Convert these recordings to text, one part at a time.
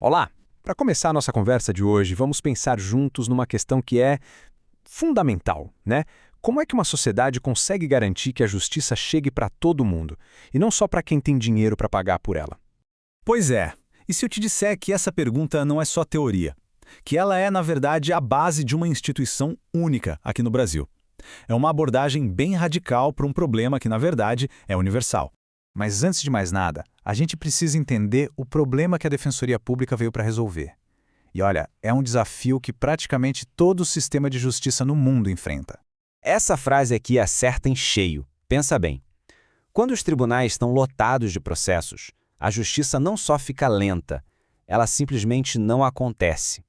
Olá! Para começar a nossa conversa de hoje, vamos pensar juntos numa questão que é fundamental, né? Como é que uma sociedade consegue garantir que a justiça chegue para todo mundo, e não só para quem tem dinheiro para pagar por ela? Pois é. E se eu te disser que essa pergunta não é só teoria? Que ela é, na verdade, a base de uma instituição única aqui no Brasil. É uma abordagem bem radical para um problema que, na verdade, é universal. Mas antes de mais nada, a gente precisa entender o problema que a Defensoria Pública veio para resolver. E olha, é um desafio que praticamente todo o sistema de justiça no mundo enfrenta. Essa frase aqui acerta em cheio. Pensa bem. Quando os tribunais estão lotados de processos, a justiça não só fica lenta, ela simplesmente não acontece.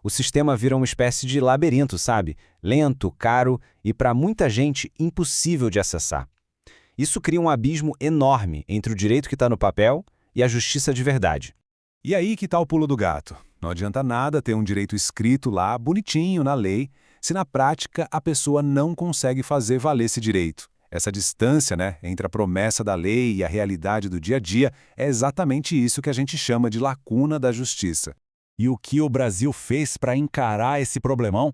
O sistema vira uma espécie de labirinto, sabe? Lento, caro e, para muita gente, impossível de acessar. Isso cria um abismo enorme entre o direito que está no papel e a justiça de verdade. E aí que está o pulo do gato. Não adianta nada ter um direito escrito lá, bonitinho, na lei, se na prática a pessoa não consegue fazer valer esse direito. Essa distância, entre a promessa da lei e a realidade do dia a dia é exatamente isso que a gente chama de lacuna da justiça. E o que o Brasil fez para encarar esse problemão?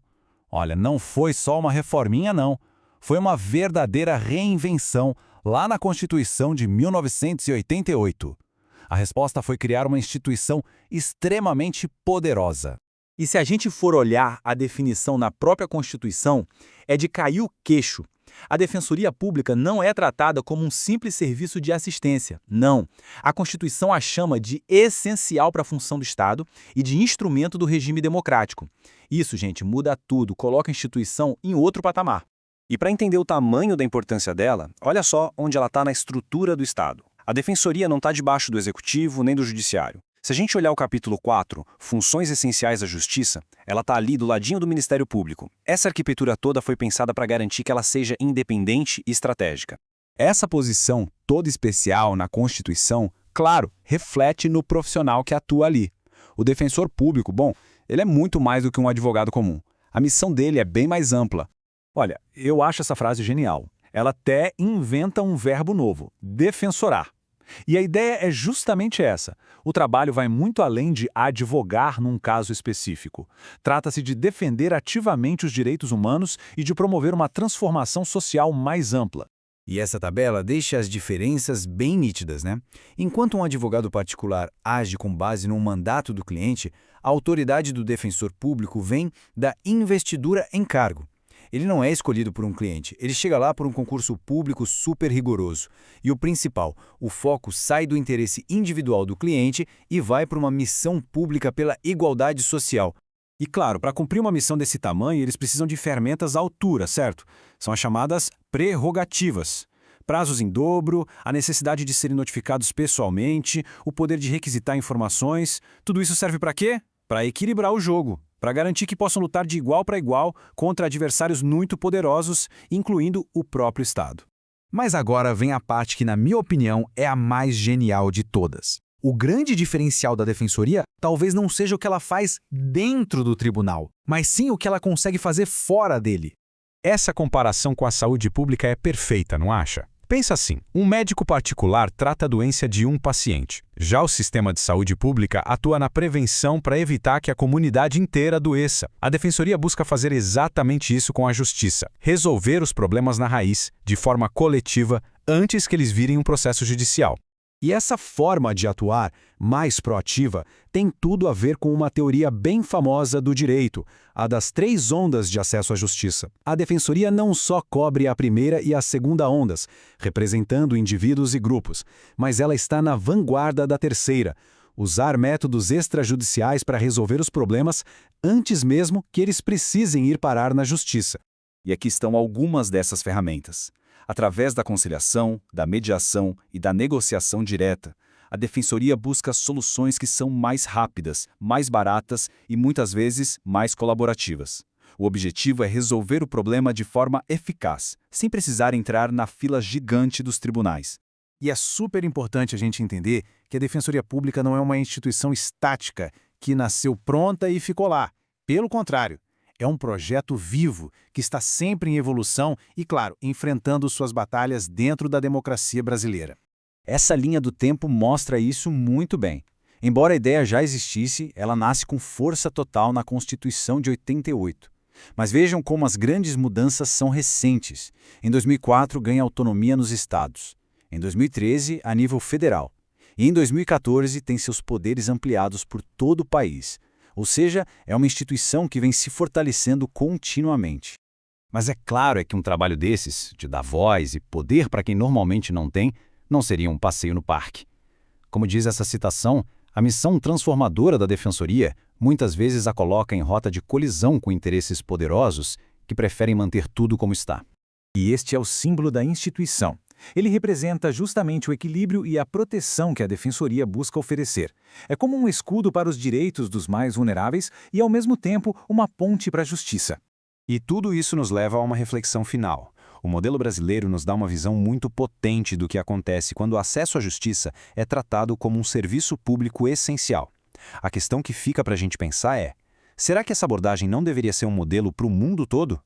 Olha, não foi só uma reforminha, não. Foi uma verdadeira reinvenção lá na Constituição de 1988. A resposta foi criar uma instituição extremamente poderosa. E se a gente for olhar a definição na própria Constituição, é de cair o queixo. A Defensoria Pública não é tratada como um simples serviço de assistência. Não. A Constituição a chama de essencial para a função do Estado e de instrumento do regime democrático. Isso, gente, muda tudo, coloca a instituição em outro patamar. E para entender o tamanho da importância dela, olha só onde ela está na estrutura do Estado. A Defensoria não está debaixo do Executivo nem do Judiciário. Se a gente olhar o capítulo 4, Funções Essenciais da Justiça, ela está ali do ladinho do Ministério Público. Essa arquitetura toda foi pensada para garantir que ela seja independente e estratégica. Essa posição toda especial na Constituição, claro, reflete no profissional que atua ali. O defensor público, ele é muito mais do que um advogado comum. A missão dele é bem mais ampla. Olha, eu acho essa frase genial. Ela até inventa um verbo novo, defensorar. E a ideia é justamente essa. O trabalho vai muito além de advogar num caso específico. Trata-se de defender ativamente os direitos humanos e de promover uma transformação social mais ampla. E essa tabela deixa as diferenças bem nítidas, né? Enquanto um advogado particular age com base num mandato do cliente, a autoridade do defensor público vem da investidura em cargo. Ele não é escolhido por um cliente, ele chega lá por um concurso público super rigoroso. E o principal, o foco sai do interesse individual do cliente e vai para uma missão pública pela igualdade social. E claro, para cumprir uma missão desse tamanho, eles precisam de ferramentas à altura, certo? São as chamadas prerrogativas. Prazos em dobro, a necessidade de serem notificados pessoalmente, o poder de requisitar informações. Tudo isso serve para quê? Para equilibrar o jogo. Para garantir que possam lutar de igual para igual contra adversários muito poderosos, incluindo o próprio Estado. Mas agora vem a parte que, na minha opinião, é a mais genial de todas. O grande diferencial da Defensoria talvez não seja o que ela faz dentro do tribunal, mas sim o que ela consegue fazer fora dele. Essa comparação com a saúde pública é perfeita, não acha? Pensa assim, um médico particular trata a doença de um paciente. Já o sistema de saúde pública atua na prevenção para evitar que a comunidade inteira adoeça. A Defensoria busca fazer exatamente isso com a Justiça, resolver os problemas na raiz, de forma coletiva, antes que eles virem um processo judicial. E essa forma de atuar, mais proativa, tem tudo a ver com uma teoria bem famosa do direito, a das 3 ondas de acesso à justiça. A Defensoria não só cobre a primeira e a segunda ondas, representando indivíduos e grupos, mas ela está na vanguarda da terceira, usar métodos extrajudiciais para resolver os problemas antes mesmo que eles precisem ir parar na justiça. E aqui estão algumas dessas ferramentas. Através da conciliação, da mediação e da negociação direta, a Defensoria busca soluções que são mais rápidas, mais baratas e, muitas vezes, mais colaborativas. O objetivo é resolver o problema de forma eficaz, sem precisar entrar na fila gigante dos tribunais. E é super importante a gente entender que a Defensoria Pública não é uma instituição estática que nasceu pronta e ficou lá. Pelo contrário, é um projeto vivo, que está sempre em evolução e, claro, enfrentando suas batalhas dentro da democracia brasileira. Essa linha do tempo mostra isso muito bem. Embora a ideia já existisse, ela nasce com força total na Constituição de 88. Mas vejam como as grandes mudanças são recentes. Em 2004, ganha autonomia nos estados. Em 2013, a nível federal. E em 2014, tem seus poderes ampliados por todo o país. Ou seja, é uma instituição que vem se fortalecendo continuamente. Mas é claro que um trabalho desses, de dar voz e poder para quem normalmente não tem, não seria um passeio no parque. Como diz essa citação, a missão transformadora da Defensoria muitas vezes a coloca em rota de colisão com interesses poderosos que preferem manter tudo como está. E este é o símbolo da instituição. Ele representa justamente o equilíbrio e a proteção que a Defensoria busca oferecer. É como um escudo para os direitos dos mais vulneráveis e, ao mesmo tempo, uma ponte para a justiça. E tudo isso nos leva a uma reflexão final. O modelo brasileiro nos dá uma visão muito potente do que acontece quando o acesso à justiça é tratado como um serviço público essencial. A questão que fica para a gente pensar é: será que essa abordagem não deveria ser um modelo para o mundo todo?